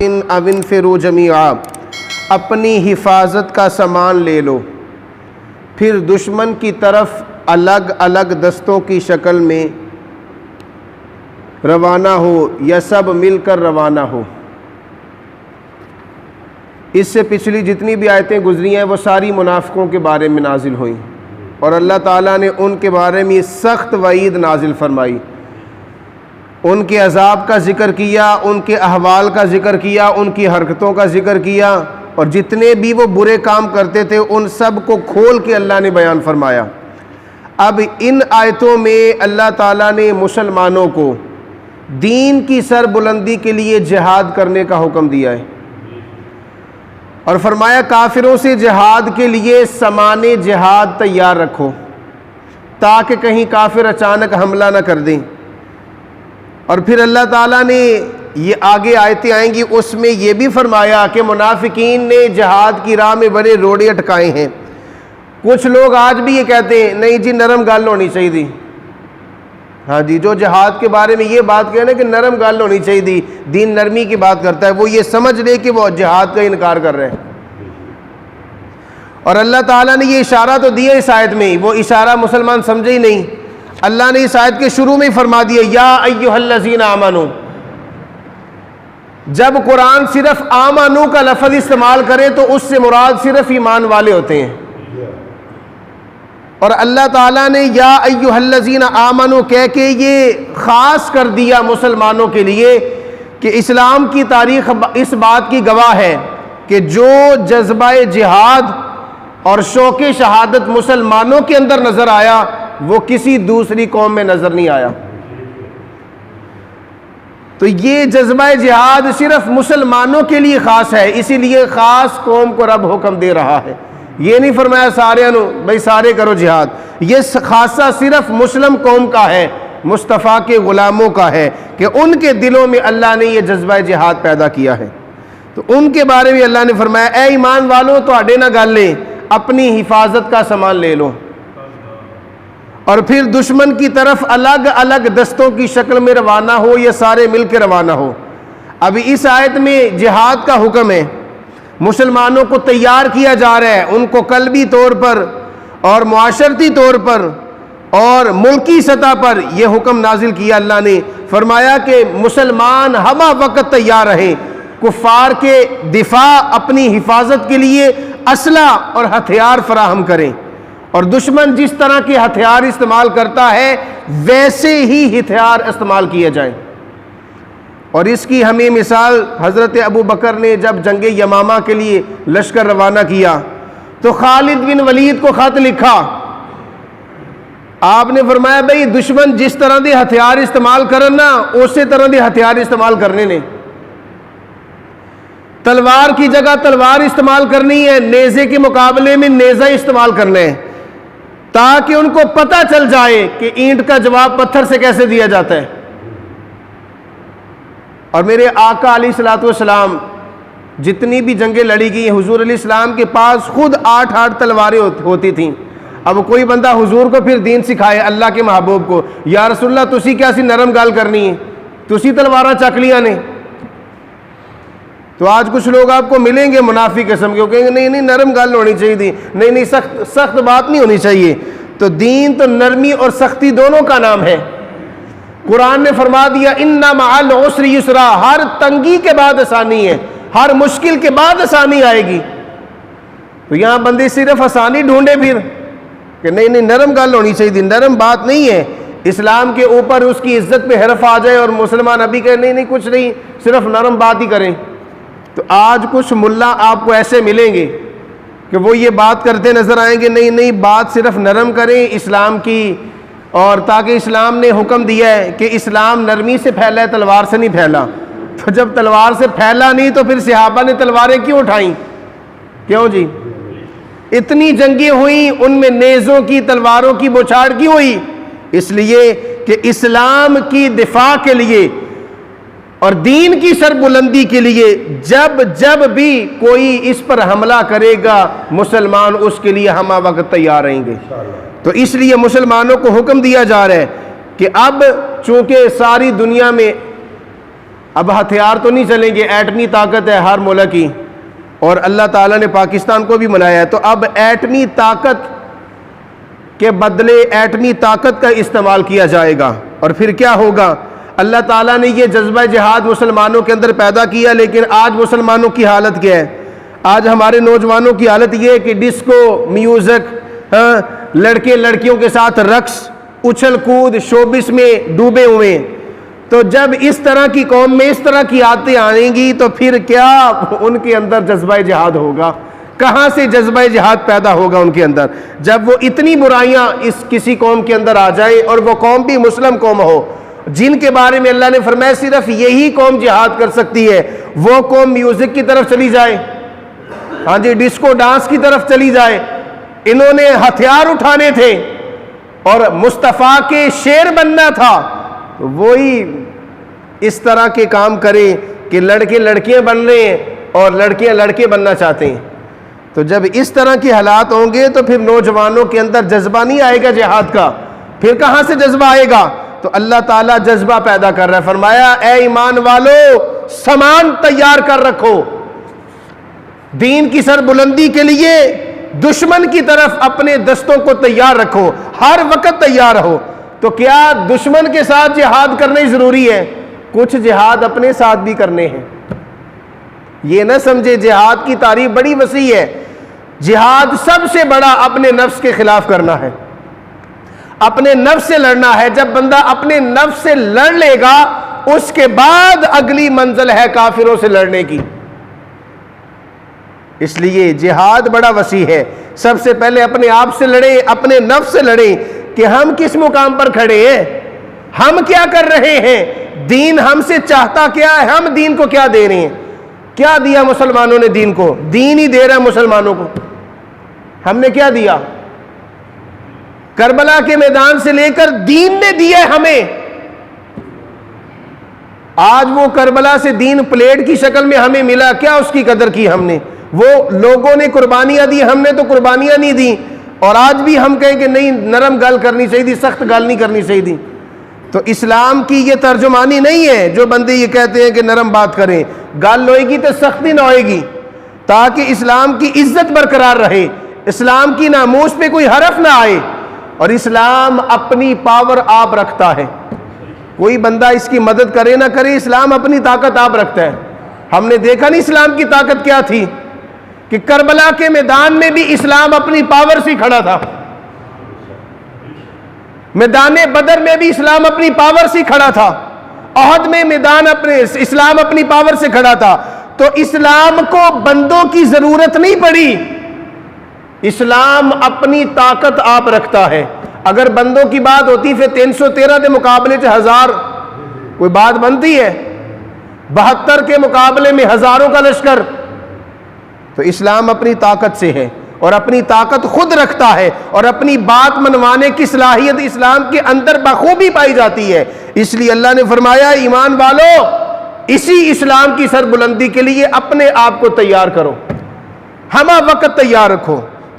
अविन फिरू जमीआ, अपनी हिफाजत का सामान ले लो, फिर दुश्मन की तरफ अलग अलग दस्तों की शक्ल में रवाना हो या सब मिलकर रवाना हो। इससे पिछली जितनी भी आयतें गुजरी हैं वो सारी मुनाफिकों के बारे में नाजिल हुई और अल्लाह ताला ने उनके बारे में सख्त वईद नाजिल फरमाई, उनके अजाब का ज़िक्र किया, उनके अहवाल का ज़िक्र किया, उनकी हरकतों का ज़िक्र किया और जितने भी वो बुरे काम करते थे उन सब को खोल के अल्लाह ने बयान फरमाया। अब इन आयतों में अल्लाह ताला ने मुसलमानों को दीन की सरबुलंदी के लिए जिहाद करने का हुक्म दिया है और फरमाया काफिरों से जिहाद के लिए सामाने जिहाद तैयार रखो ताकि कहीं काफिर अचानक हमला न कर दें। और फिर अल्लाह ताला ने ये आगे आयतें आएंगी उसमें ये भी फरमाया कि मुनाफिकीन ने जिहाद की राह में बड़े रोड़े अटकाए हैं। कुछ लोग आज भी ये कहते हैं नहीं जी नरम गल होनी चाहिए। हाँ जी, जो जिहाद के बारे में ये बात कहे ना कि नरम गल होनी चाहिए, दीन नरमी की बात करता है, वो ये समझ ले कि वो जिहाद का इनकार कर रहे हैं। और अल्लाह ताला ने ये इशारा तो दिया इस आयत में, वो इशारा मुसलमान समझे ही नहीं। अल्लाह ने इस आयत के शुरू में ही फरमा दिया या अय्युहल्लज़ीना आमनू। जब कुरान सिर्फ आमनू का लफ्ज़ इस्तेमाल करे तो उससे मुराद सिर्फ ईमान वाले होते हैं। और अल्लाह ताला ने या अय्युहल्लज़ीना आमनू कह के ये ख़ास कर दिया मुसलमानों के लिए कि इस्लाम की तारीख़ इस बात की गवाह है कि जो जज्बा जिहाद और शौक़ शहादत मुसलमानों के अंदर नज़र आया वो किसी दूसरी कौम में नज़र नहीं आया। तो ये जज्बा जिहाद सिर्फ मुसलमानों के लिए ख़ास है, इसीलिए ख़ास कौम को रब हुक्म दे रहा है। ये नहीं फरमाया सारे भाई सारे करो जिहाद, ये खासा सिर्फ मुस्लिम कौम का है, मुस्तफ़ा के ग़ुलामों का है कि उनके दिलों में अल्लाह ने ये जज्बा जिहाद पैदा किया है। तो उनके बारे में अल्लाह ने फरमाया ए ईमान वालों तो आडे ना गल ले, अपनी हिफाजत का सामान ले लो और फिर दुश्मन की तरफ अलग अलग दस्तों की शक्ल में रवाना हो या सारे मिल के रवाना हो। अभी इस आयत में जिहाद का हुक्म है, मुसलमानों को तैयार किया जा रहा है, उनको कल्बी तौर पर और मुआशरती तौर पर और मुल्की सतह पर यह हुक्म नाजिल किया। अल्लाह ने फरमाया कि मुसलमान हमा वक्त तैयार रहें, कुफ़ार के दिफा अपनी हिफाजत के लिए असला और हथियार फराहम करें और दुश्मन जिस तरह के हथियार इस्तेमाल करता है वैसे ही हथियार इस्तेमाल किए जाएं। और इसकी हमें मिसाल हज़रत अबू बकर ने जब जंग यमामा के लिए लश्कर रवाना किया तो खालिद बिन वलीद को ख़त लिखा। आपने फरमाया भाई दुश्मन जिस तरह के हथियार इस्तेमाल करन ना उसी तरह के हथियार इस्तेमाल करने ने। तलवार की जगह तलवार इस्तेमाल करनी है, नेज़े के मुकाबले में नेज़ा इस्तेमाल करना है ताकि उनको पता चल जाए कि ईंट का जवाब पत्थर से कैसे दिया जाता है। और मेरे आका अलैहिस्सलाम जितनी भी जंगें लड़ी गई हुजूर अलैहिस्सलाम के पास खुद 8 तलवारें होती थीं। अब कोई बंदा हुजूर को फिर दीन सिखाए अल्लाह के महबूब को, या रसूलल्लाह तुसी क्या सी नरम गल करनी है, तुसी तलवारा चक लिया ने। तो आज कुछ लोग आपको मिलेंगे मुनाफिक किस्म के, कहेंगे नहीं नहीं नरम गल होनी चाहिए, नहीं नहीं सख्त बात नहीं होनी चाहिए। तो दीन तो नरमी और सख्ती दोनों का नाम है। कुरान ने फरमा दिया इन्ना मअल उसरि युसरा, हर तंगी के बाद आसानी है, हर मुश्किल के बाद आसानी आएगी। तो यहाँ बंदे सिर्फ आसानी ढूंढे फिर कि नहीं नहीं नरम गल होनी चाहिए, नरम बात नहीं है। इस्लाम के ऊपर उसकी इज्जत पे हरफ आ जाए और मुसलमान अभी कहे नहीं नहीं कुछ नहीं सिर्फ नरम बात ही करें। तो आज कुछ मुल्ला आपको ऐसे मिलेंगे कि वो ये बात करते नजर आएंगे नहीं नहीं बात सिर्फ नरम करें इस्लाम की, और ताकि इस्लाम ने हुक्म दिया है कि इस्लाम नरमी से फैला है तलवार से नहीं फैला। तो जब तलवार से फैला नहीं तो फिर सहाबा ने तलवारें क्यों उठाई, क्यों जी? इतनी जंगें हुई उनमें नेज़ों की तलवारों की बौछार क्यों हुई? इसलिए कि इस्लाम की दिफा के लिए और दीन की सरबुलंदी के लिए जब जब भी कोई इस पर हमला करेगा मुसलमान उसके लिए हम वक्त तैयार रहेंगे। तो इसलिए मुसलमानों को हुक्म दिया जा रहा है कि अब चूंकि सारी दुनिया में अब हथियार तो नहीं चलेंगे, एटमी ताकत है हर मुल्क की, और अल्लाह ताला ने पाकिस्तान को भी बनाया है, तो अब एटमी ताकत के बदले एटमी ताकत का इस्तेमाल किया जाएगा। और फिर क्या होगा? अल्लाह ताला ने ये जज्बा जिहाद मुसलमानों के अंदर पैदा किया, लेकिन आज मुसलमानों की हालत क्या है? आज हमारे नौजवानों की हालत ये है कि डिस्को म्यूज़िक, लड़के लड़कियों के साथ रक्स, उछल कूद, शोबिस में डूबे हुए। तो जब इस तरह की कौम में इस तरह की आदतें आएंगी तो फिर क्या उनके अंदर जज्बा जिहाद होगा? कहाँ से जज्बा जिहाद पैदा होगा उनके अंदर? जब वो इतनी बुराइयां इस किसी कौम के अंदर आ जाए, और वो कौम भी मुस्लिम कौम हो, जिनके बारे में अल्लाह ने फरमाया सिर्फ यही कौम जिहाद कर सकती है, वो कौम म्यूजिक की तरफ चली जाए, हाँ जी, डिस्को डांस की तरफ चली जाए। इन्होंने हथियार उठाने थे और मुस्तफ़ा के शेर बनना था, तो वही इस तरह के काम करें कि लड़के लड़कियां बन रहे हैं और लड़कियां लड़के बनना चाहते हैं। तो जब इस तरह के हालात होंगे तो फिर नौजवानों के अंदर जज्बा नहीं आएगा जिहाद का। फिर कहां से जज्बा आएगा? तो अल्लाह ताला जज्बा पैदा कर रहा है। फरमाया, ए ईमान वालो, सामान तैयार कर रखो, दीन की सरबुलंदी के लिए दुश्मन की तरफ अपने दस्तों को तैयार रखो, हर वक्त तैयार रहो। तो क्या दुश्मन के साथ जिहाद करना जरूरी है? कुछ जिहाद अपने साथ भी करने हैं। ये ना समझे जिहाद की तारीफ बड़ी वसी है। जिहाद सबसे बड़ा अपने नफ्स के खिलाफ करना है, अपने नफ्स से लड़ना है। जब बंदा अपने नफ्स से लड़ लेगा, उसके बाद अगली मंजिल है काफिरों से लड़ने की। इसलिए जिहाद बड़ा वसी है। सबसे पहले अपने आप से लड़े, अपने नफ्स से लड़े कि हम किस मुकाम पर खड़े हैं, हम क्या कर रहे हैं, दीन हमसे चाहता क्या है, हम दीन को क्या दे रहे हैं। क्या दिया मुसलमानों ने दीन को? दीन ही दे रहा है मुसलमानों को। हमने क्या दिया? करबला के मैदान से लेकर दीन ने दिया हमें। आज वो करबला से दीन प्लेट की शक्ल में हमें मिला, क्या उसकी कदर की हमने? वो लोगों ने कुर्बानियां दी, हमने तो कुर्बानियां नहीं दी। और आज भी हम कहें कि नहीं, नरम गल करनी चाहिए थी, सख्त गल नहीं करनी चाहिए थी। तो इस्लाम की ये तर्जुमानी नहीं है जो बंदे ये कहते हैं कि नरम बात करें। गल होएगी तो सख्ती ना होएगी, ताकि इस्लाम की इज्जत बरकरार रहे, इस्लाम की नामूस पे कोई हरफ ना आए। और इस्लाम अपनी पावर आप रखता है, कोई बंदा इसकी मदद करे ना करे, इस्लाम अपनी ताकत आप रखता है। हमने देखा नहीं इस्लाम की ताकत क्या थी, कि करबला के मैदान में भी इस्लाम अपनी पावर से खड़ा था, मैदान बदर में भी इस्लाम अपनी पावर से खड़ा था, ओहद में मैदान अपने इस्लाम अपनी पावर से खड़ा था। तो इस्लाम को बंदों की जरूरत नहीं पड़ी, इस्लाम अपनी ताकत आप रखता है। अगर बंदों की बात होती फिर 313 के मुकाबले 1000 कोई बात बनती है? 72 के मुकाबले में हजारों का लश्कर। तो इस्लाम अपनी ताकत से है और अपनी ताकत खुद रखता है, और अपनी बात मनवाने की सलाहियत इस्लाम के अंदर बखूबी पाई जाती है। इसलिए अल्लाह ने फरमाया, ईमान वालों, इसी इस्लाम की सरबुलंदी के लिए अपने आप को तैयार करो, हमा वक्त तैयार रखो।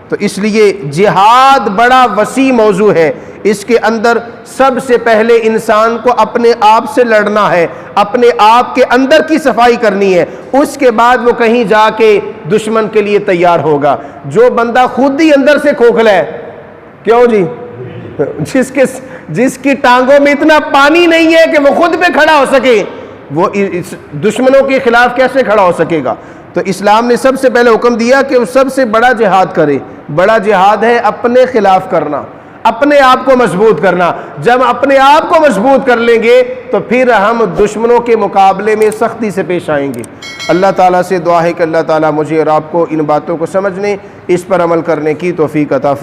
तो इसलिए जिहाद बड़ा वसी मौजू है। इसके अंदर सबसे पहले इंसान को अपने आप से लड़ना है, अपने आप के अंदर की सफाई करनी है, उसके बाद वो कहीं जाके दुश्मन के लिए तैयार होगा। जो बंदा खुद ही अंदर से खोखला है, क्यों जी, जिसकी टांगों में इतना पानी नहीं है कि वो खुद पे खड़ा हो सके, वो इस दुश्मनों के खिलाफ कैसे खड़ा हो सकेगा? तो इस्लाम ने सबसे पहले हुक्म दिया कि वो सबसे बड़ा जिहाद करे। बड़ा जिहाद है अपने खिलाफ करना, अपने आप को मजबूत करना। जब अपने आप को मजबूत कर लेंगे तो फिर हम दुश्मनों के मुकाबले में सख्ती से पेश आएंगे। अल्लाह ताला से दुआ है कि अल्लाह ताला मुझे और आपको इन बातों को समझने, इस पर अमल करने की तौफीक अता फरमाए।